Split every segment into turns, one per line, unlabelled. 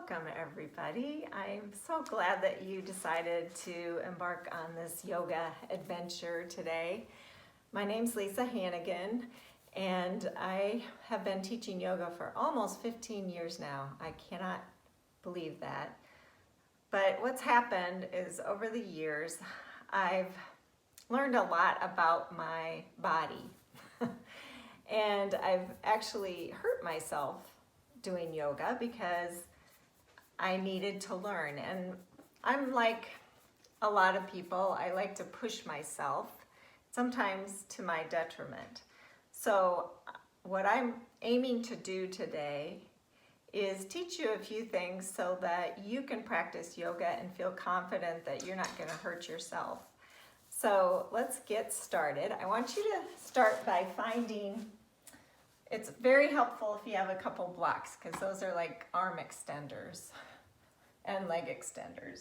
Welcome everybody. I'm so glad that you decided to embark on this yoga adventure today. My name's Lisa Hannigan and I have been teaching yoga for almost 15 years now. I cannot believe that. But what's happened is over the years I've learned a lot about my body and I've actually hurt myself doing yoga because I needed to learn. And I'm like a lot of people, I like to push myself, sometimes to my detriment. So what I'm aiming to do today is teach you a few things so that you can practice yoga and feel confident that you're not going to hurt yourself. So let's get started. I want you to start by finding, it's very helpful if you have a couple blocks because those are like arm extenders and leg extenders.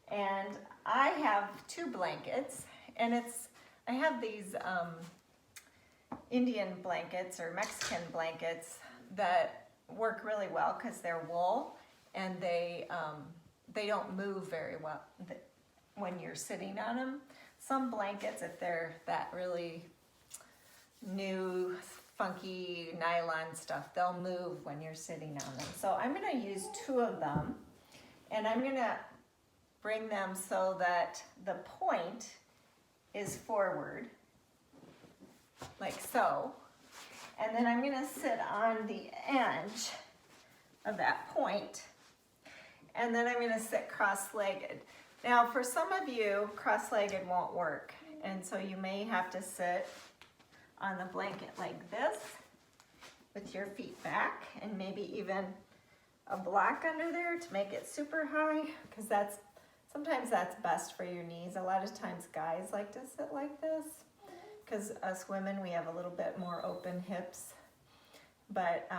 And I have two blankets, and I have these Indian blankets or Mexican blankets that work really well because they're wool and they don't move very well when you're sitting on them. Some blankets, if they're that really new funky nylon stuff, they'll move when you're sitting on them. So I'm going to use two of them, and I'm going to bring them so that the point is forward, like so. And then I'm going to sit on the edge of that point, and then I'm going to sit cross-legged. Now, for some of you, cross-legged won't work, and so you may have to sit on the blanket like this with your feet back and maybe even a block under there to make it super high, because sometimes that's best for your knees. A lot of times guys like to sit like this because us women, we have a little bit more open hips. But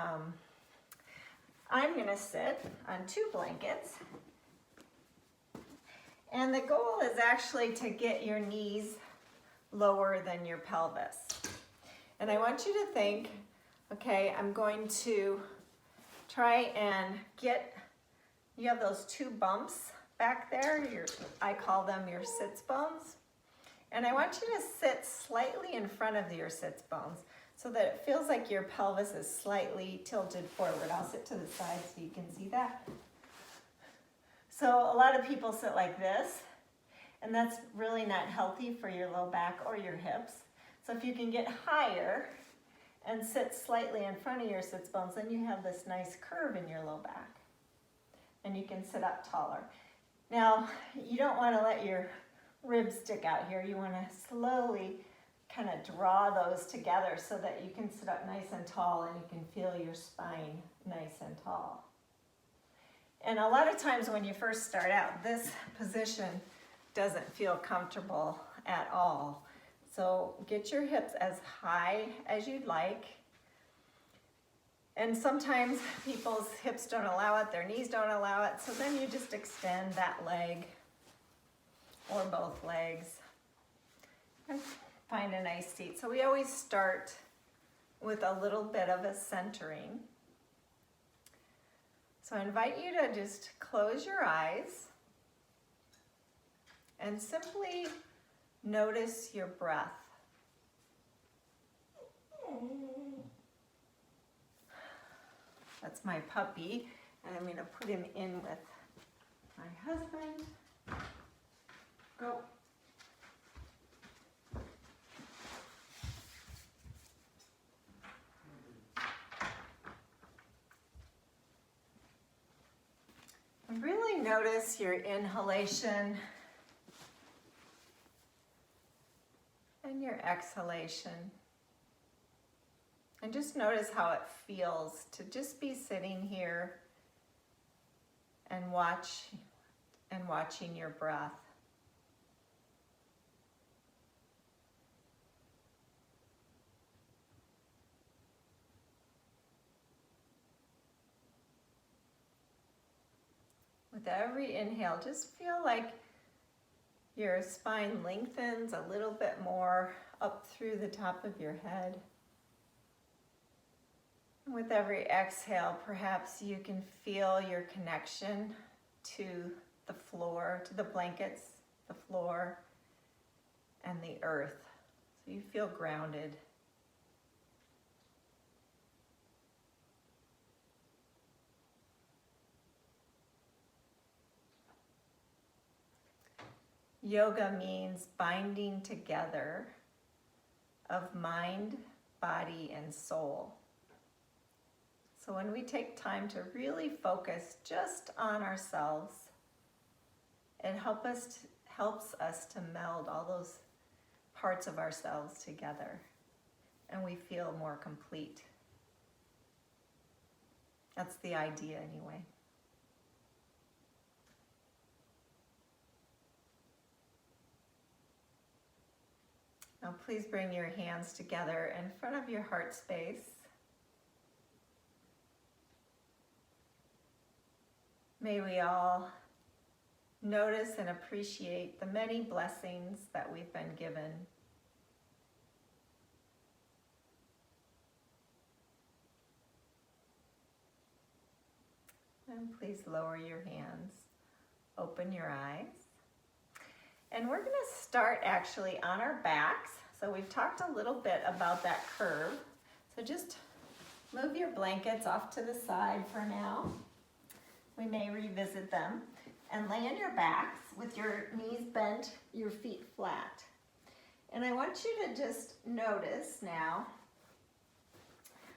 I'm gonna sit on two blankets, and the goal is actually to get your knees lower than your pelvis. And I want you to think, okay, I'm going to try and you have those two bumps back there, I call them your sits bones. And I want you to sit slightly in front of your sits bones so that it feels like your pelvis is slightly tilted forward. I'll sit to the side so you can see that. So a lot of people sit like this, and that's really not healthy for your low back or your hips. So if you can get higher and sit slightly in front of your sits bones, then you have this nice curve in your low back. And you can sit up taller. Now, you don't want to let your ribs stick out here. You want to slowly kind of draw those together so that you can sit up nice and tall and you can feel your spine nice and tall. And a lot of times when you first start out, this position doesn't feel comfortable at all. So get your hips as high as you'd like. And sometimes people's hips don't allow it, their knees don't allow it, so then you just extend that leg or both legs and find a nice seat. So we always start with a little bit of a centering. So I invite you to just close your eyes and simply notice your breath. That's my puppy, and I'm going to put him in with my husband. Go. And really notice your inhalation and your exhalation. And just notice how it feels to just be sitting here and watching your breath. With every inhale, just feel like your spine lengthens a little bit more up through the top of your head. With every exhale, perhaps you can feel your connection to the floor, to the blankets, the floor, and the earth. So you feel grounded. Yoga means binding together of mind, body, and soul. So when we take time to really focus just on ourselves, it helps us to meld all those parts of ourselves together, and we feel more complete. That's the idea anyway. Now please bring your hands together in front of your heart space. May we all notice and appreciate the many blessings that we've been given. And please lower your hands, open your eyes. And we're going to start actually on our backs. So we've talked a little bit about that curve. So just move your blankets off to the side for now. We may revisit them. And lay on your backs with your knees bent, your feet flat. And I want you to just notice now,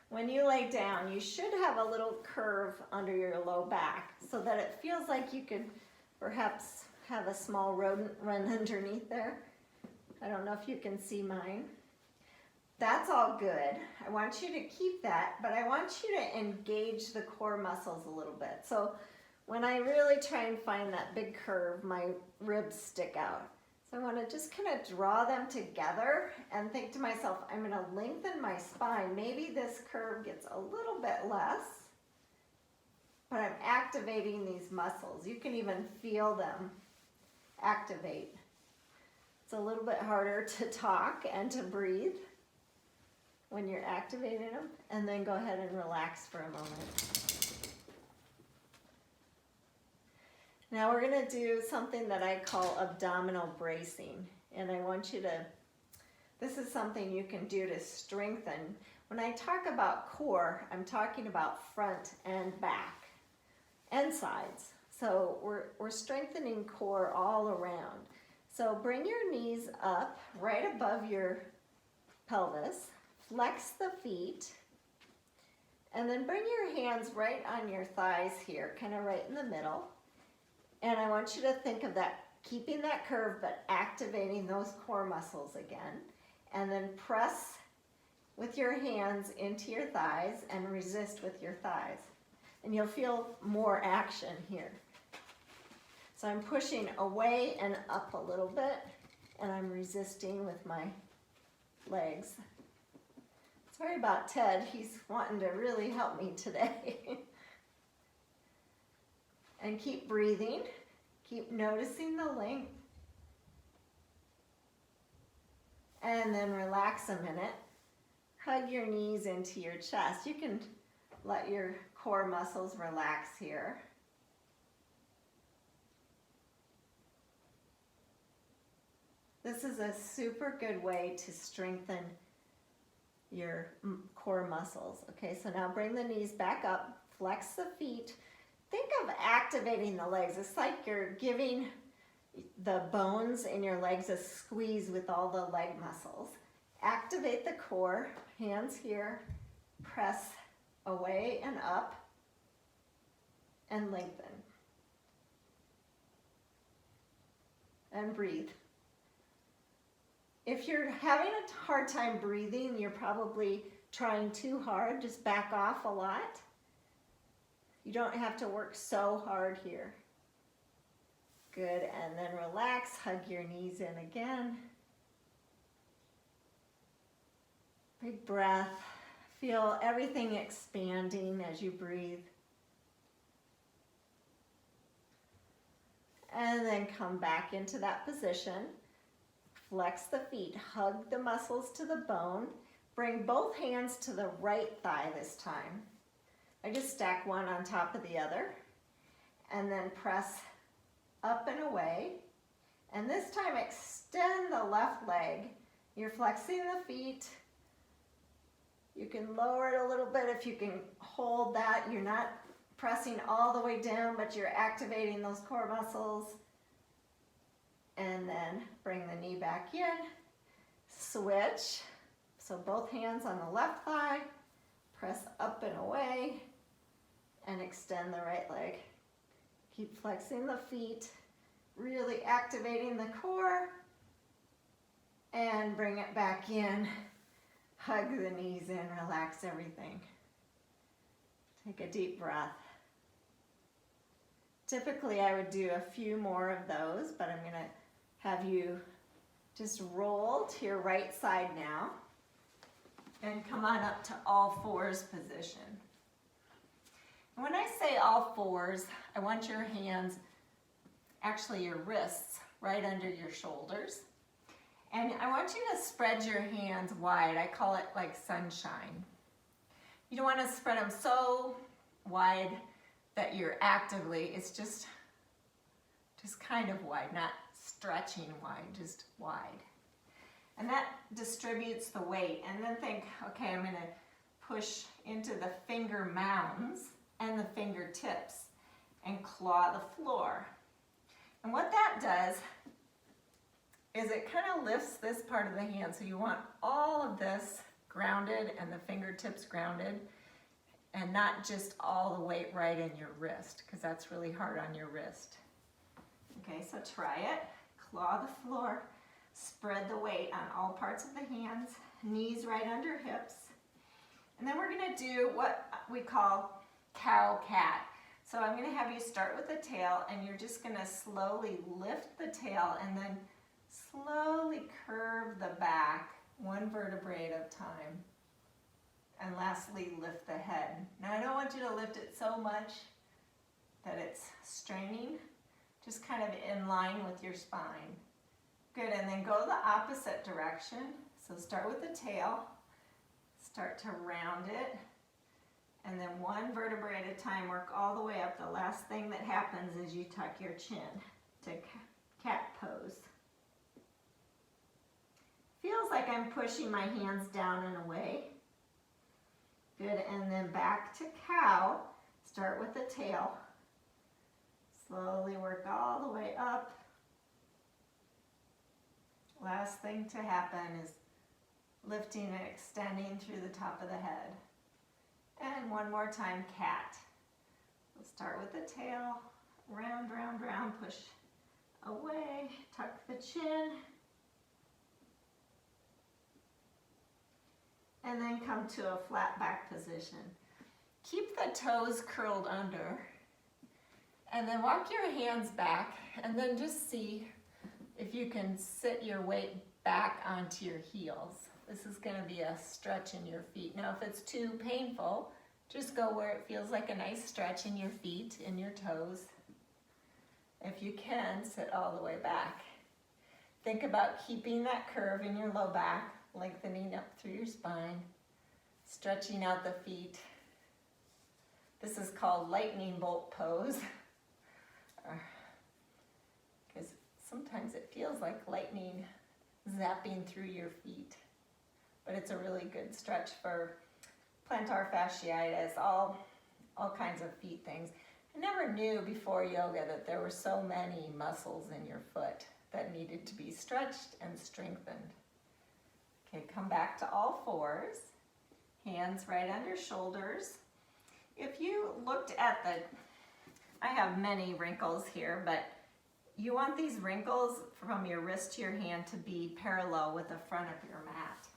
when you lay down, you should have a little curve under your low back so that it feels like you could perhaps have a small rodent run underneath there. I don't know if you can see mine. That's all good. I want you to keep that, but I want you to engage the core muscles a little bit. So when I really try and find that big curve, my ribs stick out. So I want to just kind of draw them together and think to myself, I'm going to lengthen my spine. Maybe this curve gets a little bit less, but I'm activating these muscles. You can even feel them activate. It's a little bit harder to talk and to breathe when you're activating them. And then go ahead and relax for a moment. Now we're going to do something that I call abdominal bracing. And I want you to, this is something you can do to strengthen. When I talk about core, I'm talking about front and back and sides. So we're strengthening core all around. So bring your knees up right above your pelvis, flex the feet, and then bring your hands right on your thighs here, kind of right in the middle. And I want you to think of that, keeping that curve, but activating those core muscles again. And then press with your hands into your thighs and resist with your thighs. And you'll feel more action here. So I'm pushing away and up a little bit, and I'm resisting with my legs. Sorry about Ted, he's wanting to really help me today. And keep breathing, keep noticing the length. And then relax a minute. Hug your knees into your chest. You can let your core muscles relax here. This is a super good way to strengthen your core muscles. Okay, so now bring the knees back up, flex the feet. Think of activating the legs. It's like you're giving the bones in your legs a squeeze with all the leg muscles. Activate the core, hands here, press away and up, and lengthen. And breathe. If you're having a hard time breathing, you're probably trying too hard. Just back off a lot. You don't have to work so hard here. Good, and then relax, hug your knees in again. Big breath. Feel everything expanding as you breathe. And then come back into that position. Flex the feet, hug the muscles to the bone. Bring both hands to the right thigh this time. I just stack one on top of the other and then press up and away. And this time extend the left leg. You're flexing the feet. You can lower it a little bit if you can hold that. You're not pressing all the way down, but you're activating those core muscles. And then bring the knee back in. Switch. So both hands on the left thigh. Press up and away. And extend the right leg. Keep flexing the feet. Really activating the core. And bring it back in. Hug the knees in, relax everything. Take a deep breath. Typically I would do a few more of those, but I'm gonna have you just roll to your right side now and come on up to all fours position. And when I say all fours, I want your hands, actually your wrists, right under your shoulders. And I want you to spread your hands wide. I call it like sunshine. You don't want to spread them so wide that you're actively, it's just kind of wide, not stretching wide, just wide. And that distributes the weight. And then think, okay, I'm going to push into the finger mounds and the fingertips and claw the floor. And what that does is it kind of lifts this part of the hand. So you want all of this grounded and the fingertips grounded and not just all the weight right in your wrist, because that's really hard on your wrist. Okay, so try it. Claw the floor. Spread the weight on all parts of the hands. Knees right under hips. And then we're going to do what we call cow-cat. So I'm going to have you start with the tail, and you're just going to slowly lift the tail and then slowly curve the back, one vertebrae at a time. And lastly, lift the head. Now I don't want you to lift it so much that it's straining, just kind of in line with your spine. Good, and then go the opposite direction. So start with the tail, start to round it, and then one vertebrae at a time, work all the way up. The last thing that happens is you tuck your chin to cat pose. Feels like I'm pushing my hands down and away. Good, and then back to cow. Start with the tail. Slowly work all the way up. Last thing to happen is lifting and extending through the top of the head. And one more time, cat. We'll start with the tail. Round, round, round, push away. Tuck the chin. And then come to a flat back position. Keep the toes curled under. And then walk your hands back, and then just see if you can sit your weight back onto your heels. This is going to be a stretch in your feet. Now if it's too painful, just go where it feels like a nice stretch in your feet, in your toes. If you can, sit all the way back. Think about keeping that curve in your low back, lengthening up through your spine, stretching out the feet. This is called lightning bolt pose, because sometimes it feels like lightning zapping through your feet. But it's a really good stretch for plantar fasciitis, all kinds of feet things. I never knew before yoga that there were so many muscles in your foot that needed to be stretched and strengthened. Okay, come back to all fours. Hands right under shoulders. If you looked at I have many wrinkles here, but you want these wrinkles from your wrist to your hand to be parallel with the front of your mat.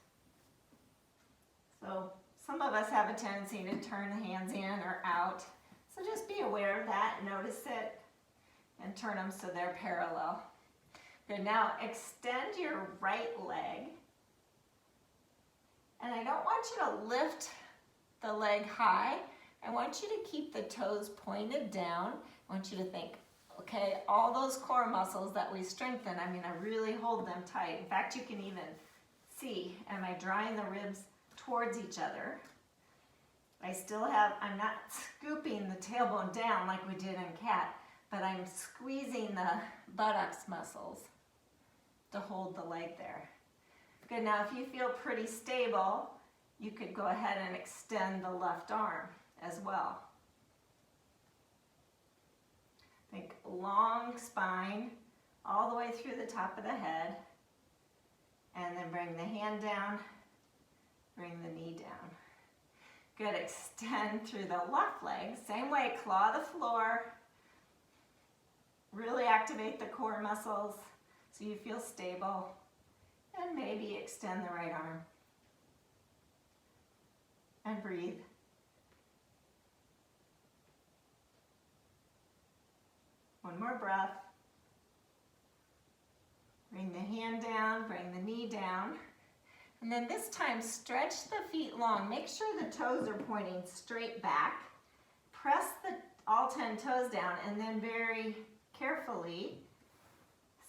So some of us have a tendency to turn the hands in or out. So just be aware of that, notice it, and turn them so they're parallel. Good, now extend your right leg. And I don't want you to lift the leg high. I want you to keep the toes pointed down. I want you to think, okay, all those core muscles that we strengthen, I'm going to really hold them tight. In fact, you can even see, am I drawing the ribs towards each other. I'm not scooping the tailbone down like we did in cat, but I'm squeezing the buttocks muscles to hold the leg there. Good, now if you feel pretty stable, you could go ahead and extend the left arm as well. Think long spine all the way through the top of the head, and then bring the hand down, bring the knee down. Good, extend through the left leg. Same way, claw the floor. Really activate the core muscles so you feel stable. And maybe extend the right arm. And breathe. One more breath. Bring the hand down, bring the knee down. And then this time, stretch the feet long. Make sure the toes are pointing straight back. Press all 10 toes down, and then very carefully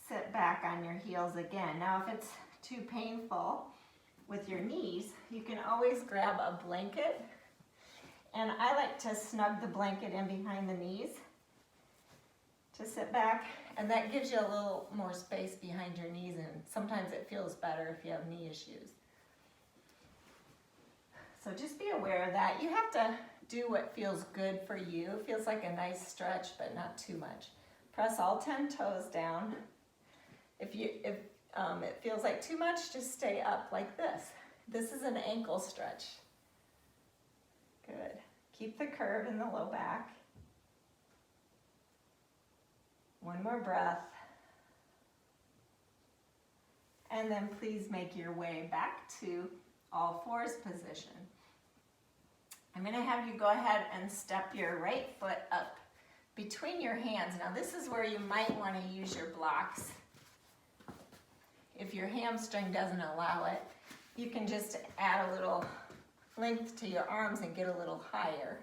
sit back on your heels again. Now, if it's too painful with your knees, you can always grab a blanket. And I like to snug the blanket in behind the knees to sit back. And that gives you a little more space behind your knees, and sometimes it feels better if you have knee issues. So just be aware of that. You have to do what feels good for you. It feels like a nice stretch, but not too much. Press all 10 toes down. If it feels like too much, just stay up like this. This is an ankle stretch. Good. Keep the curve in the low back. One more breath. And then please make your way back to all fours position. I'm going to have you go ahead and step your right foot up between your hands. Now this is where you might want to use your blocks. If your hamstring doesn't allow it, you can just add a little length to your arms and get a little higher.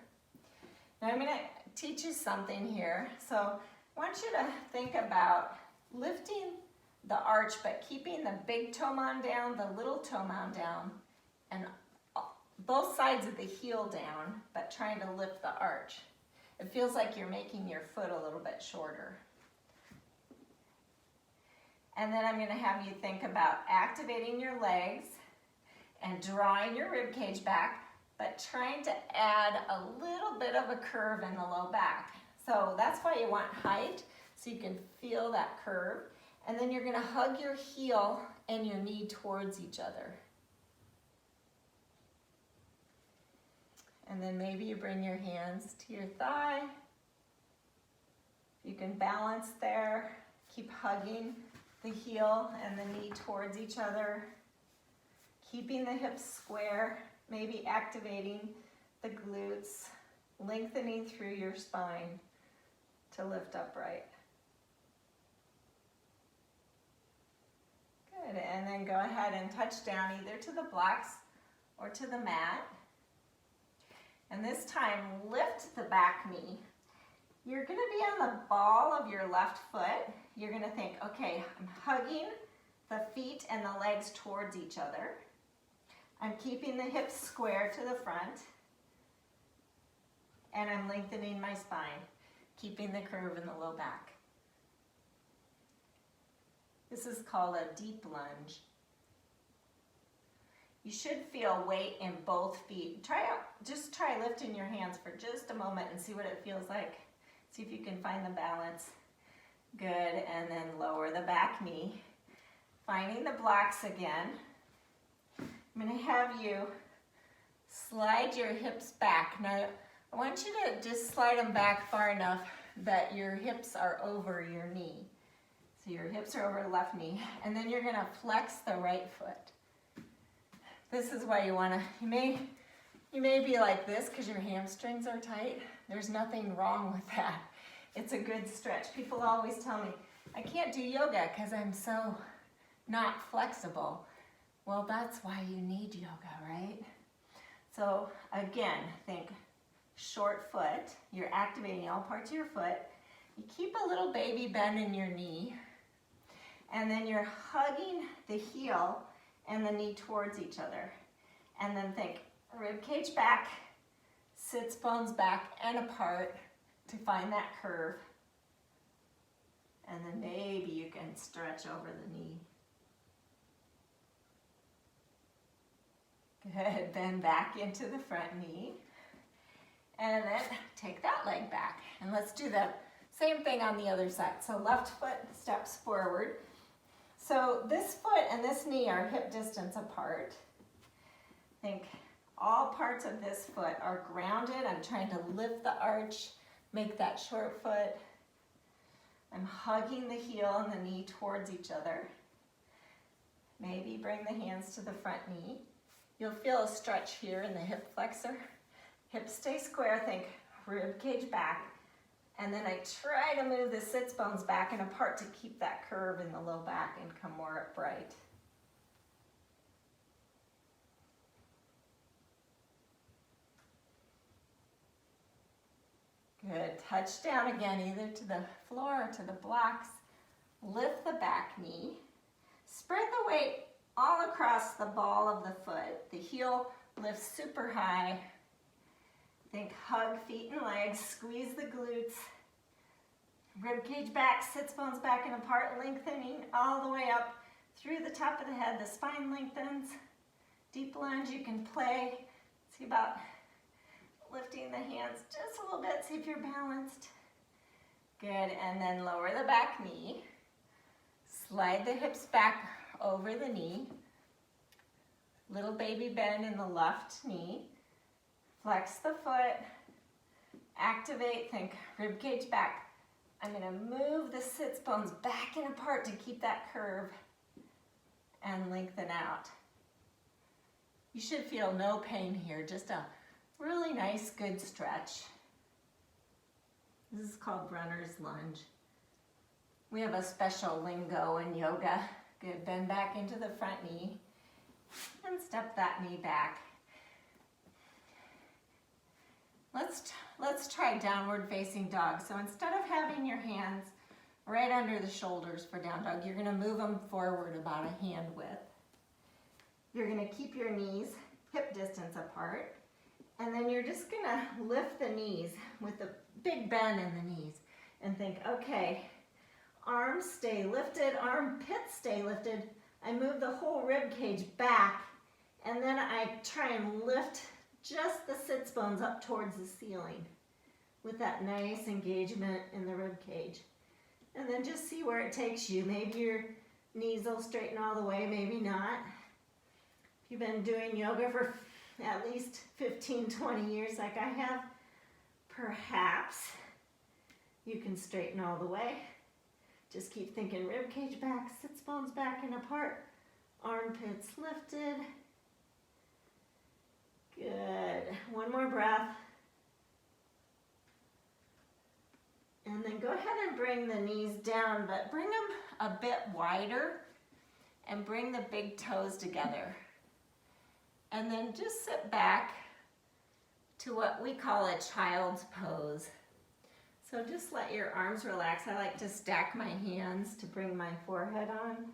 Now I'm going to teach you something here. So I want you to think about lifting the arch, but keeping the big toe mound down, the little toe mound down, and both sides of the heel down, but trying to lift the arch. It feels like you're making your foot a little bit shorter. And then I'm going to have you think about activating your legs and drawing your rib cage back, but trying to add a little bit of a curve in the low back. So that's why you want height, so you can feel that curve. And then you're going to hug your heel and your knee towards each other. And then maybe you bring your hands to your thigh. You can balance there. Keep hugging the heel and the knee towards each other. Keeping the hips square, maybe activating the glutes, lengthening through your spine to lift upright. Good, and then go ahead and touch down either to the blocks or to the mat. And this time, lift the back knee. You're gonna be on the ball of your left foot. You're gonna think, okay, I'm hugging the feet and the legs towards each other. I'm keeping the hips square to the front. And I'm lengthening my spine, keeping the curve in the low back. This is called a deep lunge. You should feel weight in both feet. Just try lifting your hands for just a moment and see what it feels like. See if you can find the balance. Good, and then lower the back knee. Finding the blocks again. I'm going to have you slide your hips back. Now, I want you to just slide them back far enough that your hips are over your knee. So your hips are over the left knee. And then you're going to flex the right foot. This is why you want to, you may be like this because your hamstrings are tight. There's nothing wrong with that. It's a good stretch. People always tell me, I can't do yoga because I'm so not flexible. Well, that's why you need yoga, right? So again, think short foot. You're activating all parts of your foot. You keep a little baby bend in your knee. And then you're hugging the heel and the knee towards each other. And then think rib cage back, sits bones back and apart to find that curve. And then maybe you can stretch over the knee. Good, bend back into the front knee. And then take that leg back. And let's do the same thing on the other side. So left foot steps forward. So this foot and this knee are hip distance apart. Think all parts of this foot are grounded. I'm trying to lift the arch, make that short foot. I'm hugging the heel and the knee towards each other. Maybe bring the hands to the front knee. You'll feel a stretch here in the hip flexor. Hips stay square, think rib cage back. And then I try to move the sits bones back and apart to keep that curve in the low back and come more upright. Good, touch down again, either to the floor or to the blocks. Lift the back knee. Spread the weight all across the ball of the foot. The heel lifts super high. Think hug feet and legs, squeeze the glutes. Rib cage back, sits bones back and apart, lengthening all the way up through the top of the head. The spine lengthens. Deep lunge, you can play. See about lifting the hands just a little bit, see if you're balanced. Good, and then lower the back knee. Slide the hips back over the knee. Little baby bend in the left knee. Flex the foot. Activate, think rib cage back. I'm gonna move the sits bones back and apart to keep that curve and lengthen out. You should feel no pain here, just a really nice, good stretch. This is called runner's lunge. We have a special lingo in yoga. Good, bend back into the front knee and step that knee back. Let's try downward facing dog. So instead of having your hands right under the shoulders for down dog, you're gonna move them forward about a hand width. You're gonna keep your knees hip distance apart. And then you're just gonna lift the knees with a big bend in the knees and think, okay, arms stay lifted, armpits stay lifted. I move the whole rib cage back and then I try and lift just the sits bones up towards the ceiling with that nice engagement in the rib cage. And then just see where it takes you. Maybe your knees will straighten all the way, maybe not. If you've been doing yoga for at least 15, 20 years like I have, perhaps you can straighten all the way. Just keep thinking rib cage back, sits bones back and apart, armpits lifted. Good, one more breath. And then go ahead and bring the knees down, but bring them a bit wider and bring the big toes together. And then just sit back to what we call a child's pose. So just let your arms relax. I like to stack my hands to bring my forehead on.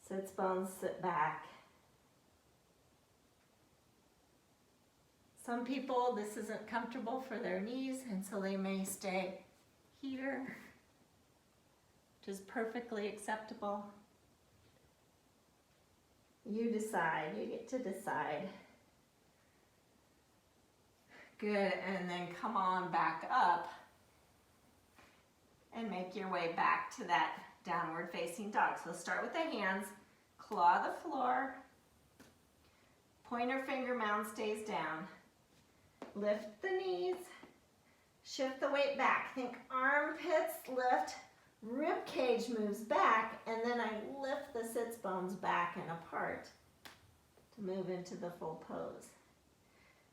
Sits bones, sit back. Some people, this isn't comfortable for their knees, and so they may stay here, which is perfectly acceptable. You decide, you get to decide. Good, and then come on back up and make your way back to that downward facing dog. So start with the hands, claw the floor, pointer finger mound stays down. Lift the knees, shift the weight back. Think armpits lift, rib cage moves back, and then I lift the sits bones back and apart to move into the full pose.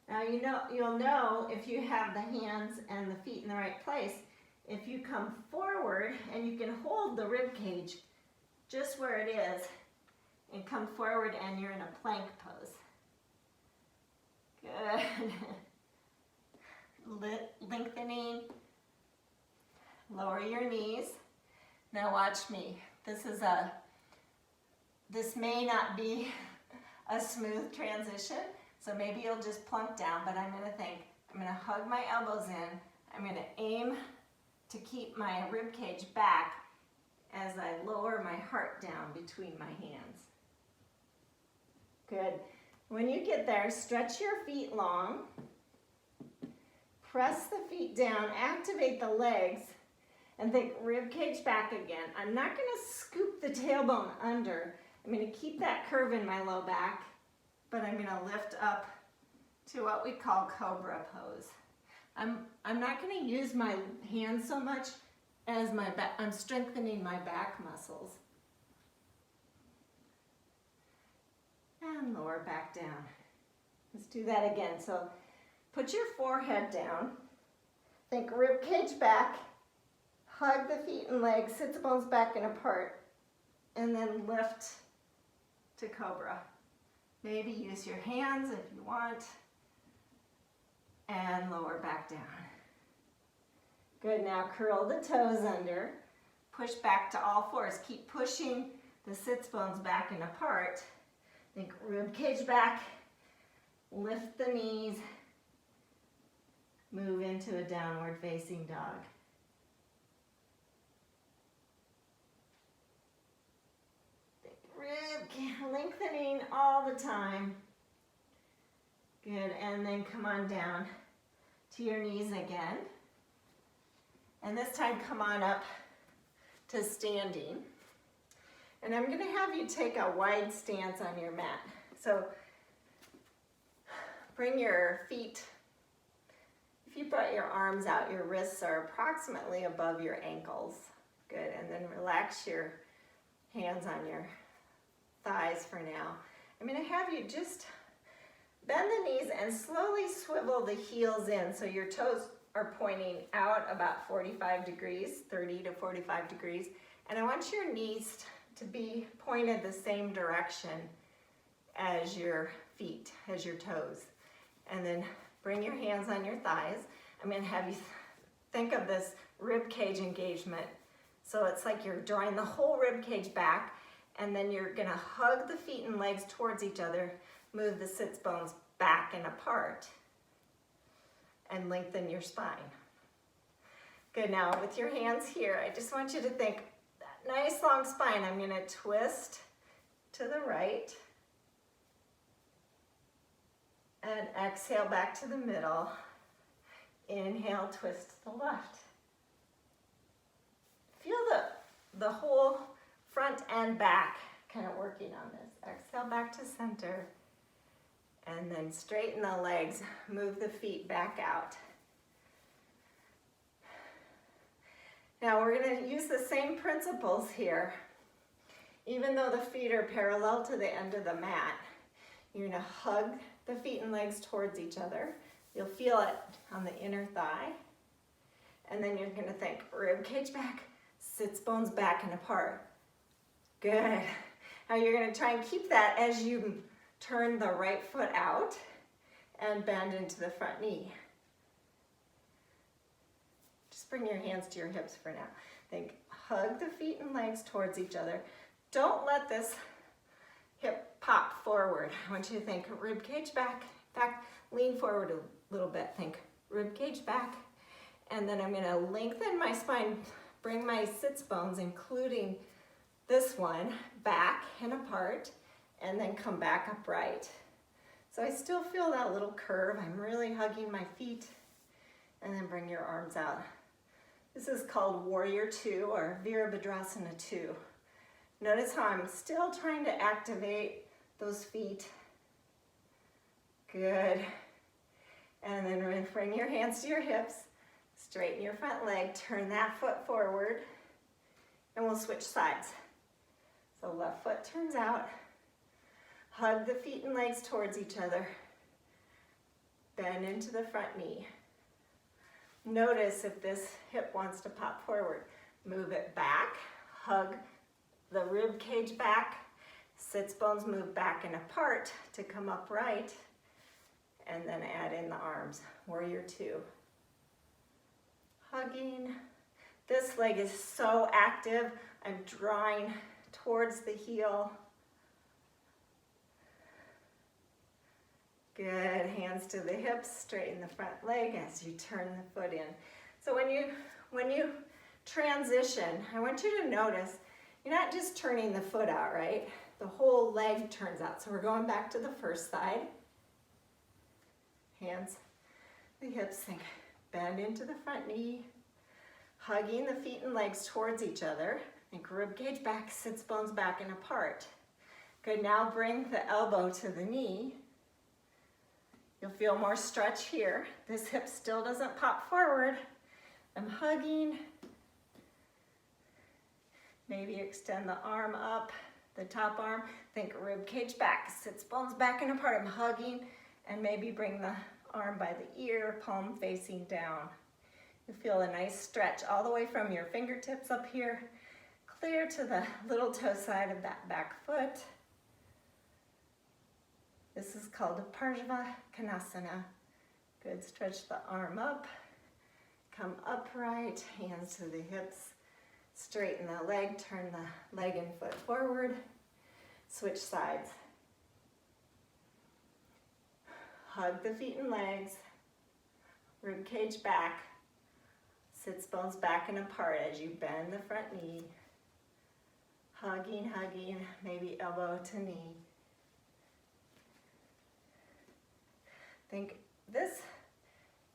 Now you'll know if you have the hands and the feet in the right place, if you come forward and you can hold the rib cage just where it is and come forward and you're in a plank pose. Good. Lengthening, lower your knees. Now watch me. This may not be a smooth transition. So maybe you'll just plunk down, but I'm gonna hug my elbows in. I'm gonna aim to keep my rib cage back as I lower my heart down between my hands. Good. When you get there, stretch your feet long. Press the feet down, activate the legs, and think rib cage back again. I'm not gonna scoop the tailbone under. I'm gonna keep that curve in my low back, but I'm gonna lift up to what we call cobra pose. I'm not gonna use my hands so much as my back. I'm strengthening my back muscles. And lower back down. Let's do that again. So put your forehead down. Think rib cage back. Hug the feet and legs, sit the bones back and apart, and then lift to cobra. Maybe use your hands if you want, and lower back down. Good, now curl the toes under, push back to all fours. Keep pushing the sits bones back and apart. Think rib cage back, lift the knees, move into a downward facing dog. Rib lengthening all the time. Good, and then come on down to your knees again. And this time come on up to standing. And I'm gonna have you take a wide stance on your mat. So bring your feet, if you brought your arms out, your wrists are approximately above your ankles. Good, and then relax your hands on your thighs for now. I'm gonna have you just bend the knees and slowly swivel the heels in so your toes are pointing out about 45 degrees, 30 to 45 degrees. And I want your knees to be pointed the same direction as your feet, as your toes. And then bring your hands on your thighs. I'm gonna have you think of this rib cage engagement. So it's like you're drawing the whole rib cage back, and then you're gonna hug the feet and legs towards each other, move the sits bones back and apart, and lengthen your spine. Good, now with your hands here, I just want you to think, that nice long spine. I'm gonna twist to the right, and exhale back to the middle. Inhale, twist to the left. Feel the whole front and back kind of working on this. Exhale back to center, and then straighten the legs, move the feet back out. Now we're going to use the same principles here. Even though the feet are parallel to the end of the mat, you're going to hug the feet and legs towards each other. You'll feel it on the inner thigh. And then you're going to think rib cage back, sits bones back and apart. Good. Now you're going to try and keep that as you turn the right foot out and bend into the front knee. Just bring your hands to your hips for now. Think, hug the feet and legs towards each other. Don't let this hip pop forward. I want you to think rib cage back, lean forward a little bit. Think rib cage back. And then I'm gonna lengthen my spine, bring my sits bones, including this one, back and apart, and then come back upright. So I still feel that little curve. I'm really hugging my feet, and then bring your arms out. This is called Warrior Two or Virabhadrasana 2. Notice how I'm still trying to activate those feet. Good. And then bring your hands to your hips, straighten your front leg, turn that foot forward, and we'll switch sides. So left foot turns out, hug the feet and legs towards each other, bend into the front knee. Notice if this hip wants to pop forward, move it back, hug the rib cage back, sits bones move back and apart to come upright, and then add in the arms, Warrior Two. Hugging. This leg is so active. I'm drawing towards the heel. Good, hands to the hips, straighten the front leg as you turn the foot in. So when you transition, I want you to notice, you're not just turning the foot out, right? The whole leg turns out. So we're going back to the first side. Hands, the hips, think, bend into the front knee, hugging the feet and legs towards each other. Think rib cage back, sits bones back and apart. Good, now bring the elbow to the knee. You'll feel more stretch here. This hip still doesn't pop forward. I'm hugging. Maybe extend the arm up, the top arm. Think rib cage back, sits bones back and apart. I'm hugging, and maybe bring the arm by the ear, palm facing down. You feel a nice stretch all the way from your fingertips up here, clear to the little toe side of that back foot. This is called a Parsva Konasana. Good, stretch the arm up, come upright, hands to the hips, straighten the leg, turn the leg and foot forward, switch sides. Hug the feet and legs, rib cage back, sits bones back and apart as you bend the front knee. Hugging, hugging, maybe elbow to knee. Think this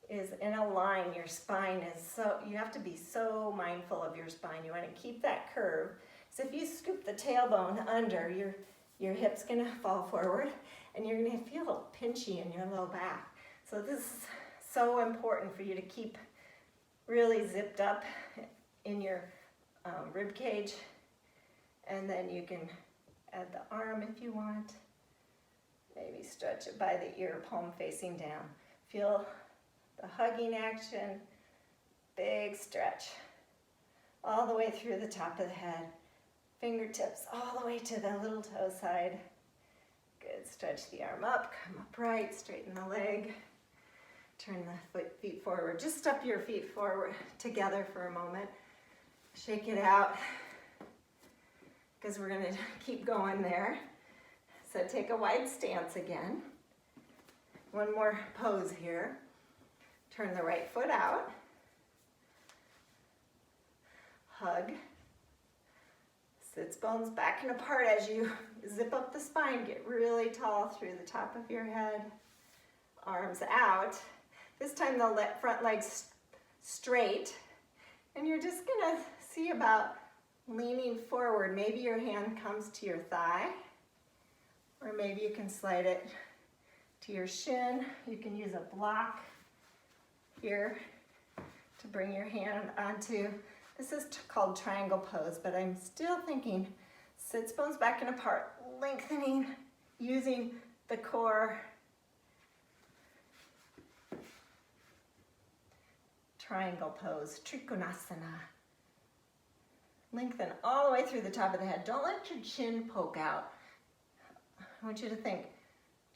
is in a line. Your spine is so, you have to be so mindful of your spine. You want to keep that curve. So if you scoop the tailbone under, your hip's going to fall forward and you're going to feel pinchy in your low back. So this is so important for you to keep really zipped up in your rib cage, and then you can add the arm if you want. Maybe stretch it by the ear, palm facing down. Feel the hugging action, big stretch, all the way through the top of the head. Fingertips all the way to the little toe side. Good, stretch the arm up, come upright, straighten the leg. Turn the feet forward. Just step your feet forward together for a moment. Shake it out, because we're gonna keep going there. So take a wide stance again. One more pose here. Turn the right foot out. Hug. Sits bones back and apart as you zip up the spine. Get really tall through the top of your head. Arms out. This time the front leg's straight. And you're just gonna see about leaning forward. Maybe your hand comes to your thigh, or maybe you can slide it to your shin. You can use a block here to bring your hand onto. This is called triangle pose, but I'm still thinking sits bones back and apart, lengthening, using the core. Triangle pose, Trikonasana. Lengthen all the way through the top of the head. Don't let your chin poke out. I want you to think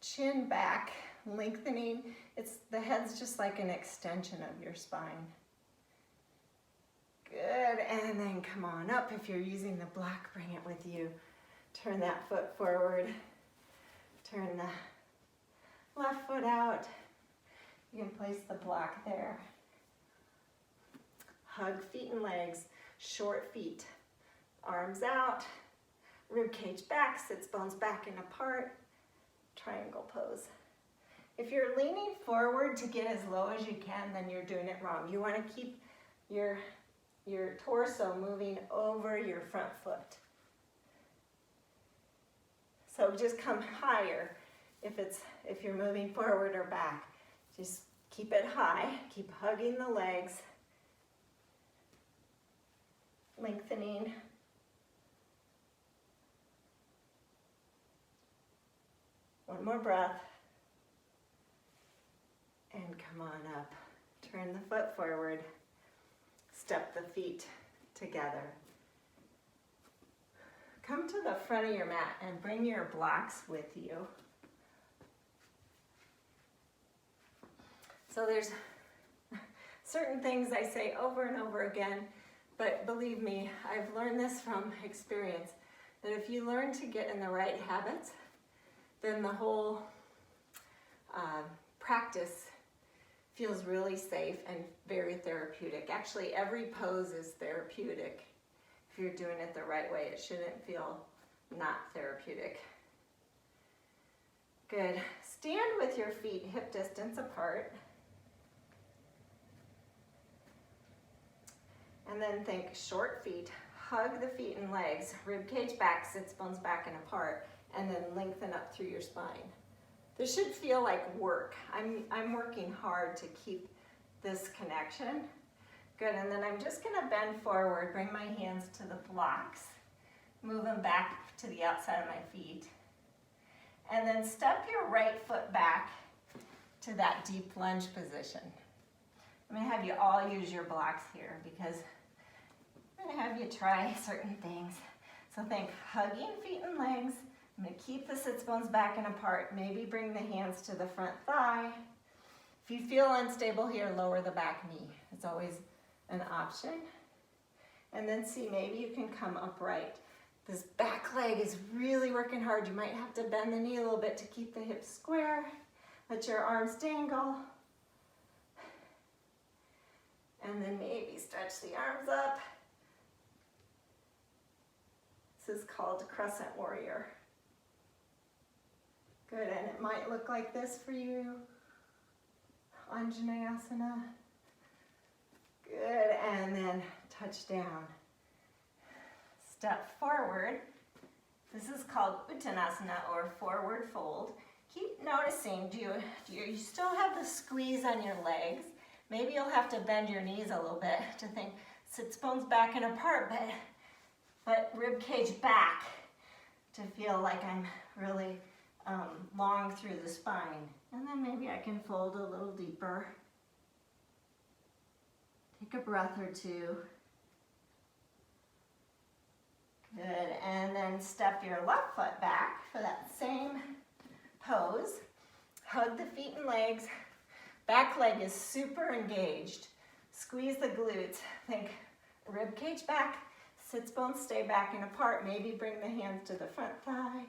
chin back, lengthening. The head's just like an extension of your spine. Good, and then come on up. If you're using the block, bring it with you. Turn that foot forward. Turn the left foot out. You can place the block there. Hug feet and legs, short feet. Arms out, rib cage back, sits bones back and apart. Triangle pose. If you're leaning forward to get as low as you can, then you're doing it wrong. You want to keep your torso moving over your front foot. So just come higher if you're moving forward or back. Just keep it high, keep hugging the legs, lengthening. One more breath. And come on up. Turn the foot forward. Step the feet together. Come to the front of your mat and bring your blocks with you. So there's certain things I say over and over again, but believe me, I've learned this from experience, that if you learn to get in the right habits, then the whole practice feels really safe and very therapeutic. Actually, every pose is therapeutic. If you're doing it the right way, it shouldn't feel not therapeutic. Good. Stand with your feet hip distance apart. And then think short feet. Hug the feet and legs. Rib cage back, sits bones back and apart. And then lengthen up through your spine. This should feel like work. I'm working hard to keep this connection. Good, and then I'm just gonna bend forward, bring my hands to the blocks, move them back to the outside of my feet. And then step your right foot back to that deep lunge position. I'm gonna have you all use your blocks here because I'm gonna have you try certain things. So think hugging feet and legs. I'm going to keep the sits bones back and apart. Maybe bring the hands to the front thigh. If you feel unstable here, lower the back knee. It's always an option. And then see, maybe you can come upright. This back leg is really working hard. You might have to bend the knee a little bit to keep the hips square. Let your arms dangle. And then maybe stretch the arms up. This is called Crescent Warrior. Good, and it might look like this for you. Anjaneyasana. Good, and then touch down. Step forward. This is called Uttanasana or forward fold. Keep noticing, do you still have the squeeze on your legs? Maybe you'll have to bend your knees a little bit to think sits bones back and apart, but rib cage back to feel like I'm really long through the spine. And then maybe I can fold a little deeper. Take a breath or two. Good, and then step your left foot back for that same pose. Hug the feet and legs. Back leg is super engaged. Squeeze the glutes. Think rib cage back, sits bones stay back and apart. Maybe bring the hands to the front thigh.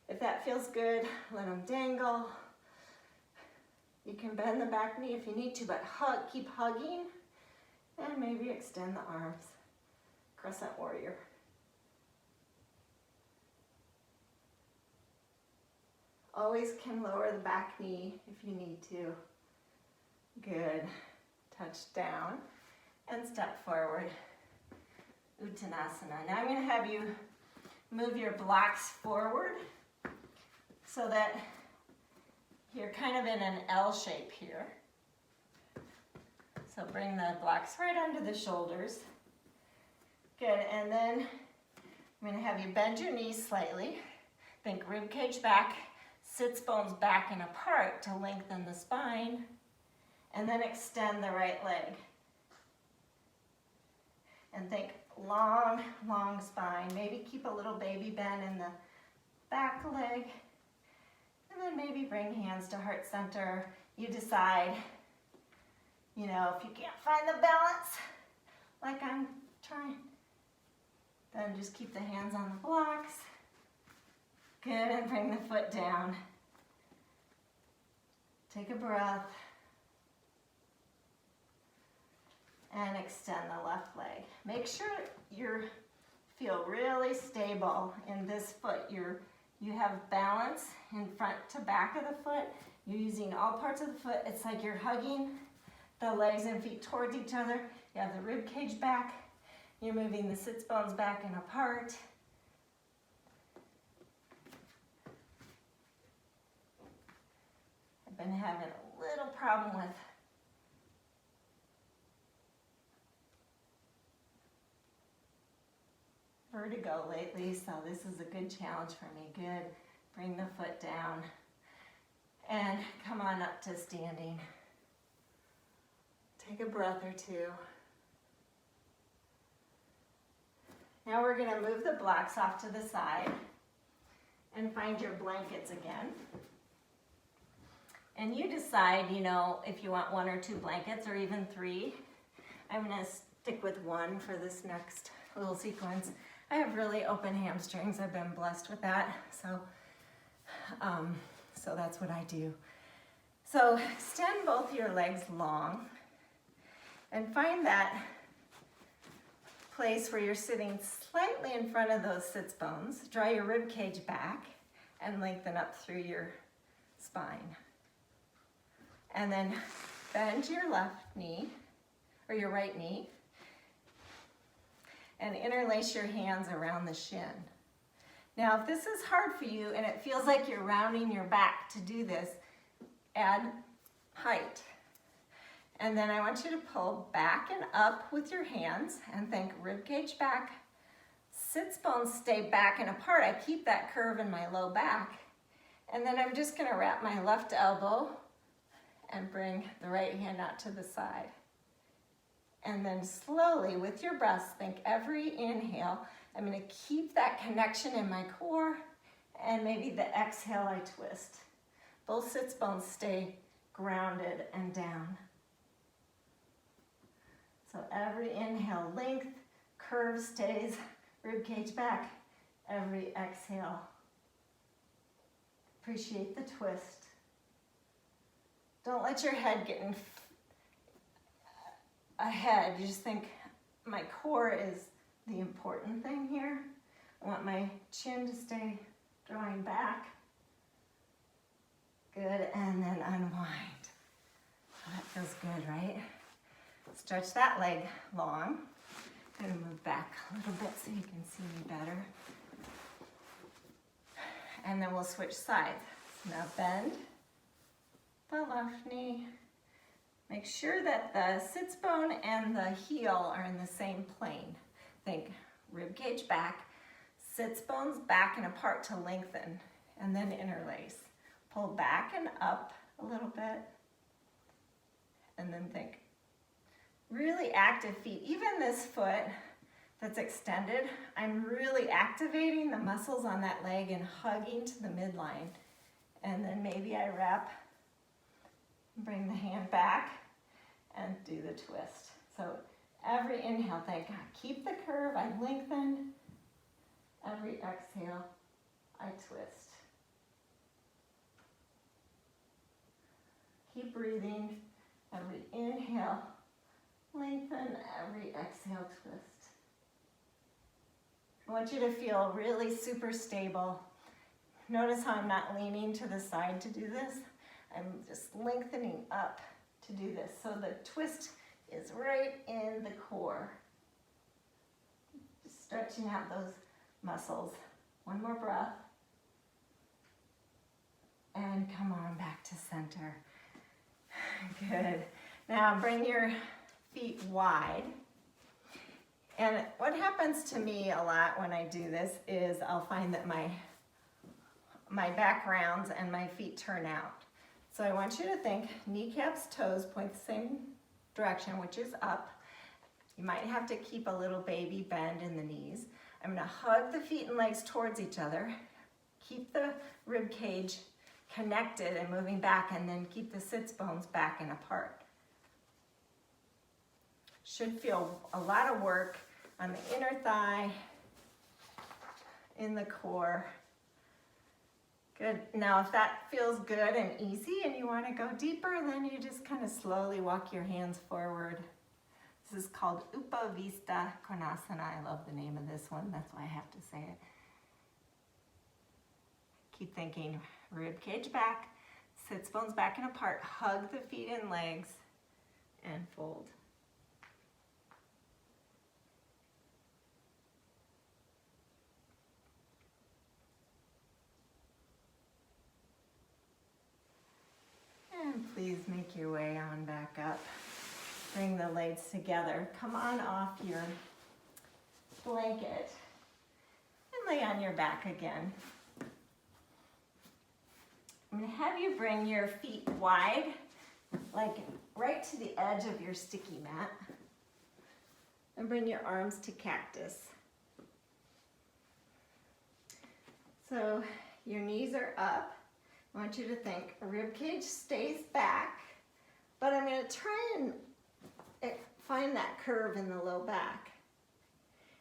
If that feels good, let them dangle. You can bend the back knee if you need to, but keep hugging. And maybe extend the arms. Crescent Warrior. Always can lower the back knee if you need to. Good. Touch down and step forward. Uttanasana. Now I'm going to have you move your blocks forward so that you're kind of in an L shape here. So bring the blocks right under the shoulders. Good, and then I'm going to have you bend your knees slightly. Think rib cage back, sits bones back and apart to lengthen the spine. And then extend the right leg. And think long, long spine. Maybe keep a little baby bend in the back leg. And then maybe bring hands to heart center. You decide, if you can't find the balance, like I'm trying, then just keep the hands on the blocks. Good, and bring the foot down. Take a breath. And extend the left leg. Make sure you feel really stable in this foot. You have balance in front to back of the foot. You're using all parts of the foot. It's like you're hugging the legs and feet towards each other. You have the rib cage back. You're moving the sits bones back and apart. I've been having a little problem with vertigo lately, so this is a good challenge for me. Good. Bring the foot down and come on up to standing. Take a breath or two. Now we're going to move the blocks off to the side and find your blankets again. And you decide, if you want 1 or 2 blankets or even 3. I'm going to stick with 1 for this next little sequence. I have really open hamstrings. I've been blessed with that, so that's what I do. So extend both your legs long and find that place where you're sitting slightly in front of those sits bones. Draw your rib cage back and lengthen up through your spine. And then bend your left knee or your right knee and interlace your hands around the shin. Now, if this is hard for you and it feels like you're rounding your back to do this, add height. And then I want you to pull back and up with your hands and think rib cage back, sits bones stay back and apart. I keep that curve in my low back. And then I'm just gonna wrap my left elbow and bring the right hand out to the side. And then slowly with your breath, think every inhale, I'm gonna keep that connection in my core, and maybe the exhale I twist. Both sits bones stay grounded and down. So every inhale, length, curve stays, rib cage back. Every exhale, appreciate the twist. Don't let your head get in ahead. You just think my core is the important thing here. I want my chin to stay drawing back. Good, and then unwind. Oh, that feels good, right? Stretch that leg long. I'm gonna move back a little bit so you can see me better. And then we'll switch sides. Now bend the left knee. Make sure that the sits bone and the heel are in the same plane. Think rib cage back, sits bones back and apart to lengthen, and then interlace. Pull back and up a little bit, and then think really active feet. Even this foot that's extended, I'm really activating the muscles on that leg and hugging to the midline. And then maybe I wrap, bring the hand back, and do the twist. So every inhale, think, keep the curve, I lengthen. Every exhale, I twist. Keep breathing. Every inhale, lengthen. Every exhale, twist. I want you to feel really super stable. Notice how I'm not leaning to the side to do this. I'm just lengthening up to do this. So the twist is right in the core. Just stretching out those muscles. One more breath. And come on back to center. Good. Now bring your feet wide. And what happens to me a lot when I do this is I'll find that my back rounds and my feet turn out. So I want you to think kneecaps, toes point the same direction, which is up. You might have to keep a little baby bend in the knees. I'm gonna hug the feet and legs towards each other. Keep the rib cage connected and moving back, and then keep the sits bones back and apart. Should feel a lot of work on the inner thigh, in the core. Good. Now, if that feels good and easy and you want to go deeper, then you just kind of slowly walk your hands forward. This is called Upavista Konasana. I love the name of this one. That's why I have to say it. Keep thinking rib cage back, sits bones back and apart. Hug the feet and legs and fold. And please make your way on back up. Bring the legs together. Come on off your blanket and lay on your back again. I'm going to have you bring your feet wide, like right to the edge of your sticky mat. And bring your arms to cactus. So your knees are up. I want you to think rib cage stays back, but I'm going to try and find that curve in the low back.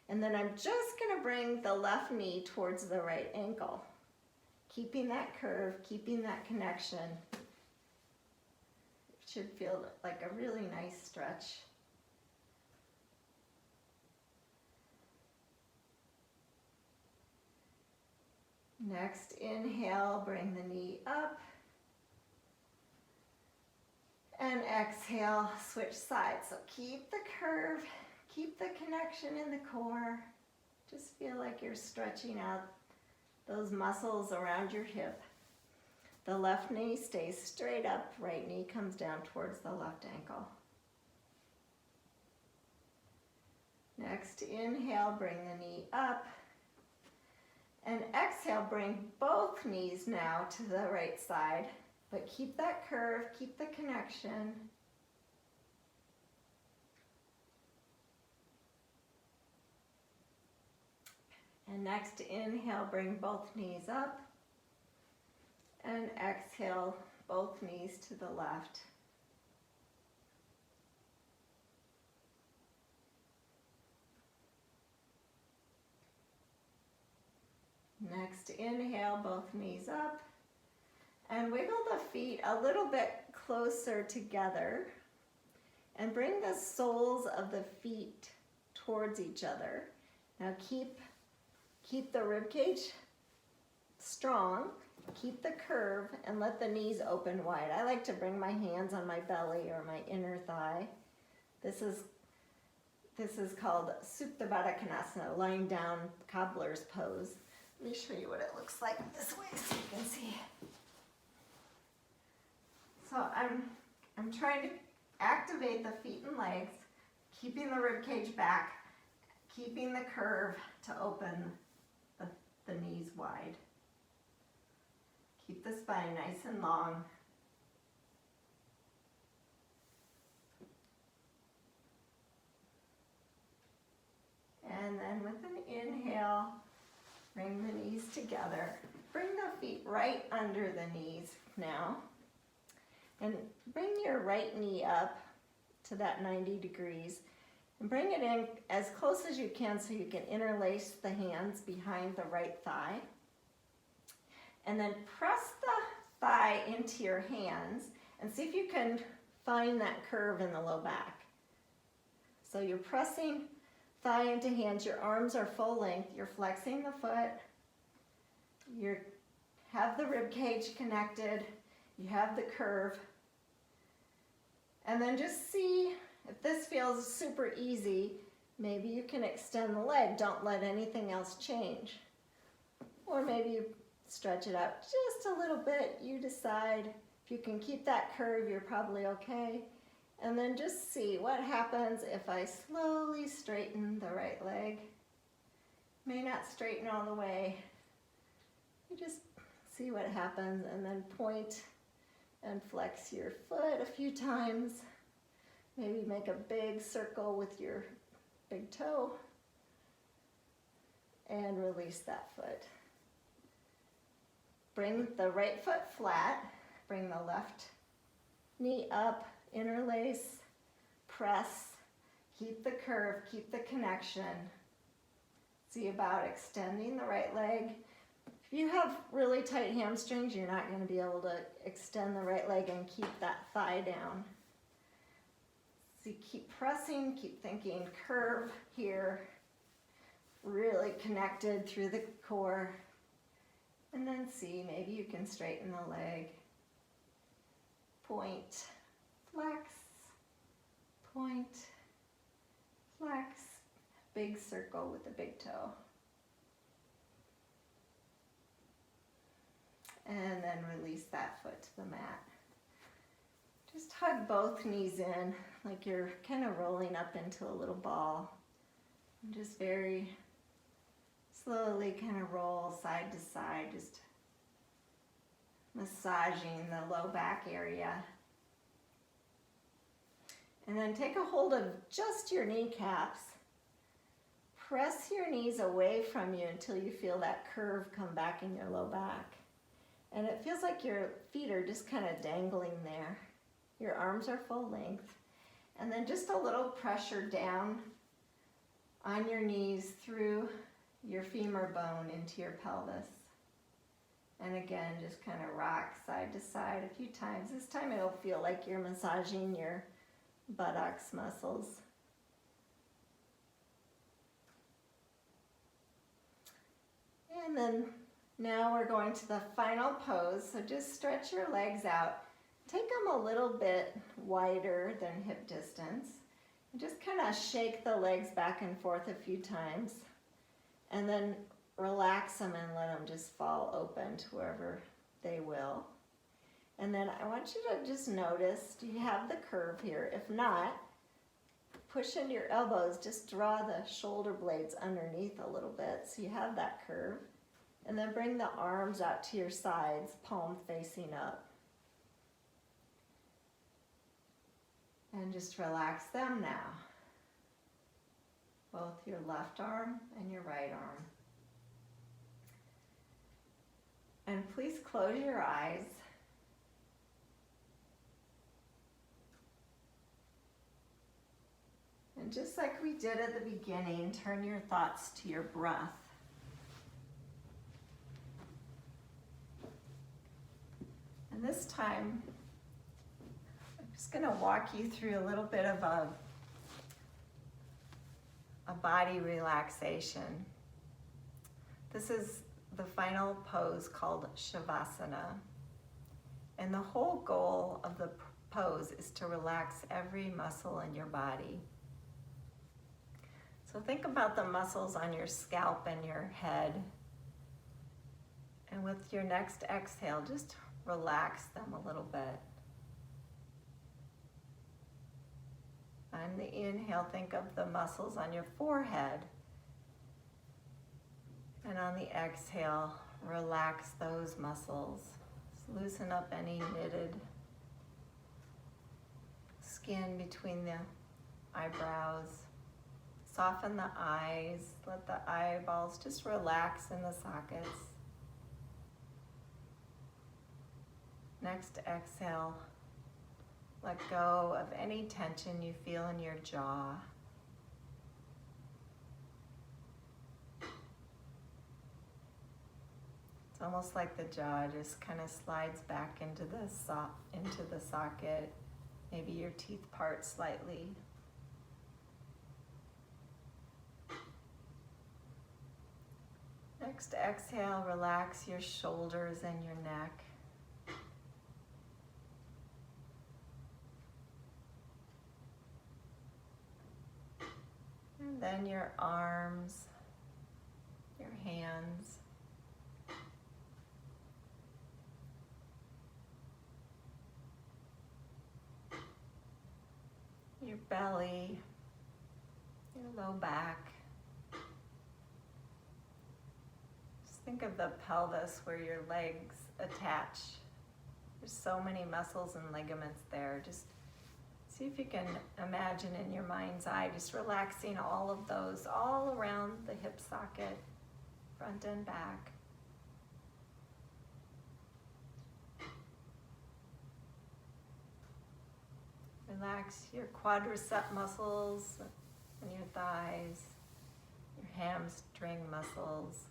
And then I'm just going to bring the left knee towards the right ankle. Keeping that curve, keeping that connection. should feel like a really nice stretch. Next, inhale, bring the knee up. And exhale, switch sides. So keep the curve, keep the connection in the core. Just feel like you're stretching out those muscles around your hip. The left knee stays straight up, right knee comes down towards the left ankle. Next, inhale, bring the knee up. And exhale, bring both knees now to the right side. But keep that curve, keep the connection. And next, inhale, bring both knees up. And exhale, both knees to the left. Next, inhale, both knees up. And wiggle the feet a little bit closer together. And bring the soles of the feet towards each other. Now keep the rib cage strong. Keep the curve and let the knees open wide. I like to bring my hands on my belly or my inner thigh. This is called Supta Baddha Konasana, lying down cobbler's pose. Let me show you what it looks like this way so you can see. So I'm trying to activate the feet and legs, keeping the rib cage back, keeping the curve to open the knees wide. Keep the spine nice and long. And then with an inhale, bring the knees together. Bring the feet right under the knees now. And bring your right knee up to that 90 degrees. And bring it in as close as you can so you can interlace the hands behind the right thigh. And then press the thigh into your hands and see if you can find that curve in the low back. So you're pressing thigh into hands, your arms are full length, you're flexing the foot, you have the rib cage connected, you have the curve. And then just see if this feels super easy, maybe you can extend the leg, don't let anything else change. Or maybe you stretch it out just a little bit, you decide. If you can keep that curve, you're probably okay. And then just see what happens if I slowly straighten the right leg. May not straighten all the way. You just see what happens and then point and flex your foot a few times. Maybe make a big circle with your big toe and release that foot. Bring the right foot flat, bring the left knee up, interlace, press, keep the curve, keep the connection. See about extending the right leg. If you have really tight hamstrings, you're not going to be able to extend the right leg and keep that thigh down. So keep pressing, keep thinking curve here, really connected through the core. And then see, maybe you can straighten the leg. Point, flex, point, flex, big circle with the big toe. And then release that foot to the mat. Just hug both knees in like you're kind of rolling up into a little ball. And just very slowly kind of roll side to side, just massaging the low back area. And then take a hold of just your kneecaps. Press your knees away from you until you feel that curve come back in your low back. And it feels like your feet are just kind of dangling there. Your arms are full length. And then just a little pressure down on your knees through your femur bone into your pelvis. And again, just kind of rock side to side a few times. This time it'll feel like you're massaging your buttocks muscles. And then now we're going to the final pose. So just stretch your legs out. Take them a little bit wider than hip distance. And just kind of shake the legs back and forth a few times. And then relax them and let them just fall open to wherever they will. And then I want you to just notice, do you have the curve here? If not, push into your elbows, just draw the shoulder blades underneath a little bit so you have that curve. And then bring the arms out to your sides, palm facing up. And just relax them now. Both your left arm and your right arm. And please close your eyes. And just like we did at the beginning, turn your thoughts to your breath. And this time, I'm just going to walk you through a little bit of a body relaxation. This is the final pose called Shavasana. And the whole goal of the pose is to relax every muscle in your body. So think about the muscles on your scalp and your head. And with your next exhale, just relax them a little bit. On the inhale, think of the muscles on your forehead. And on the exhale, relax those muscles. Just loosen up any knitted skin between the eyebrows. Soften the eyes. Let the eyeballs just relax in the sockets. Next exhale, let go of any tension you feel in your jaw. It's almost like the jaw just kind of slides back into the socket. Maybe your teeth part slightly. Next exhale, relax your shoulders and your neck. And then your arms, your hands. Your belly, your low back. Just think of the pelvis where your legs attach. There's so many muscles and ligaments there. Just see if you can imagine in your mind's eye, just relaxing all of those all around the hip socket, front and back. Relax your quadricep muscles and your thighs, your hamstring muscles.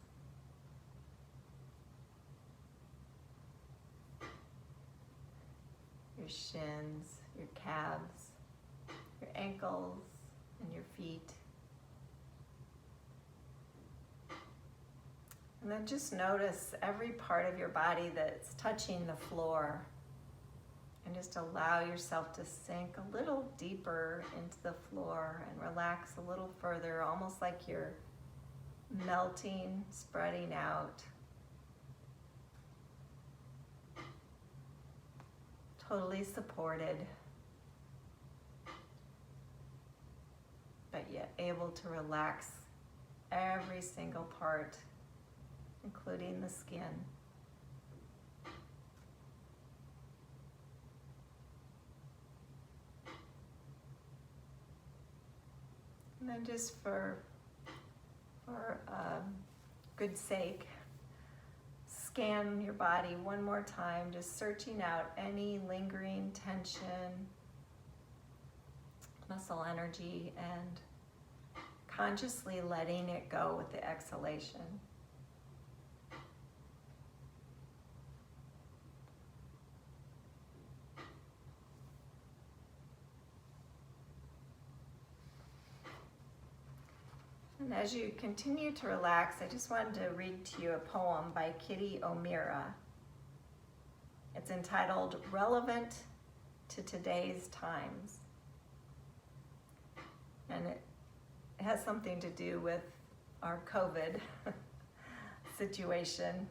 Your shins, your calves, your ankles, and your feet. And then just notice every part of your body that's touching the floor. And just allow yourself to sink a little deeper into the floor and relax a little further, almost like you're melting, spreading out. Totally supported, but yet able to relax every single part, including the skin. And then just for good sake, scan your body one more time, just searching out any lingering tension, muscle energy, and consciously letting it go with the exhalation. And as you continue to relax, I just wanted to read to you a poem by Kitty O'Meara. It's entitled Relevant to Today's Times. And it has something to do with our COVID situation.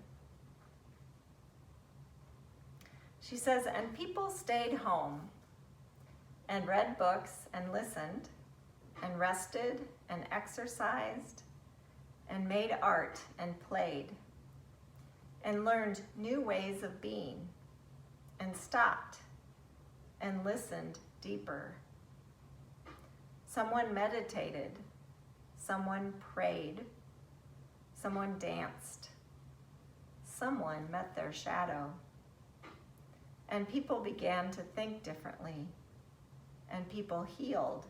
She says, and people stayed home and read books and listened and rested and exercised and made art and played and learned new ways of being and stopped and listened deeper. Someone meditated, someone prayed, someone danced, someone met their shadow. And people began to think differently, and people healed.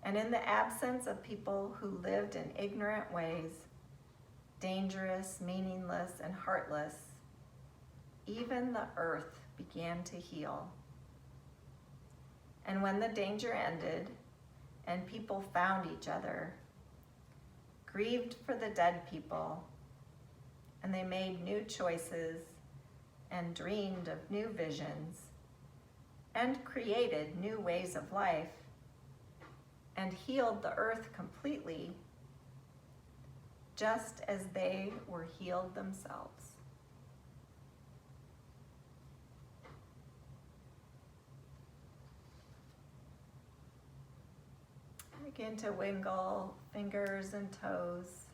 And in the absence of people who lived in ignorant ways, dangerous, meaningless, and heartless, even the earth began to heal. And when the danger ended, and people found each other, grieved for the dead people, and they made new choices, and dreamed of new visions, and created new ways of life, and healed the earth completely, just as they were healed themselves. Begin to wiggle fingers and toes.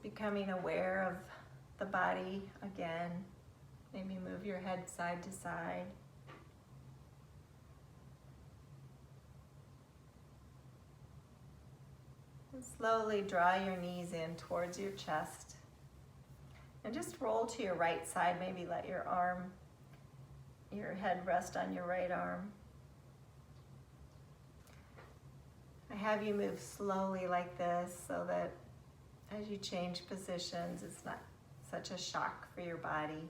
Becoming aware of the body again. Maybe move your head side to side. And slowly draw your knees in towards your chest. And just roll to your right side. Maybe let your head rest on your right arm. I have you move slowly like this so that as you change positions, it's not such a shock for your body.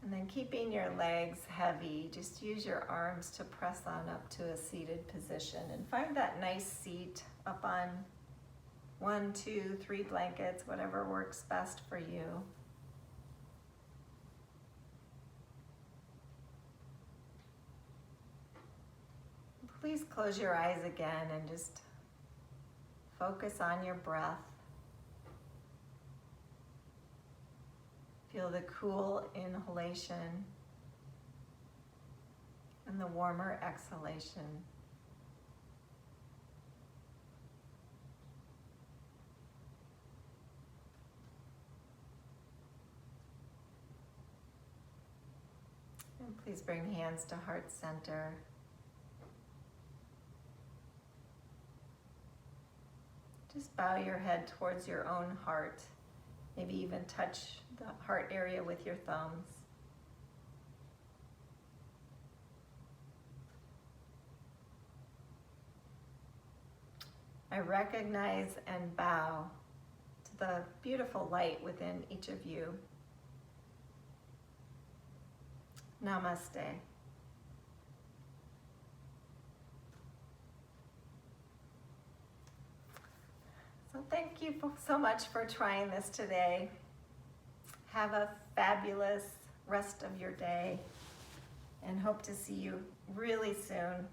And then keeping your legs heavy, just use your arms to press on up to a seated position and find that nice seat up on 1, 2, 3 blankets, whatever works best for you. Please close your eyes again and just focus on your breath. Feel the cool inhalation and the warmer exhalation. And please bring hands to heart center. Just bow your head towards your own heart. Maybe even touch the heart area with your thumbs. I recognize and bow to the beautiful light within each of you. Namaste. So thank you so much for trying this today. Have a fabulous rest of your day and hope to see you really soon.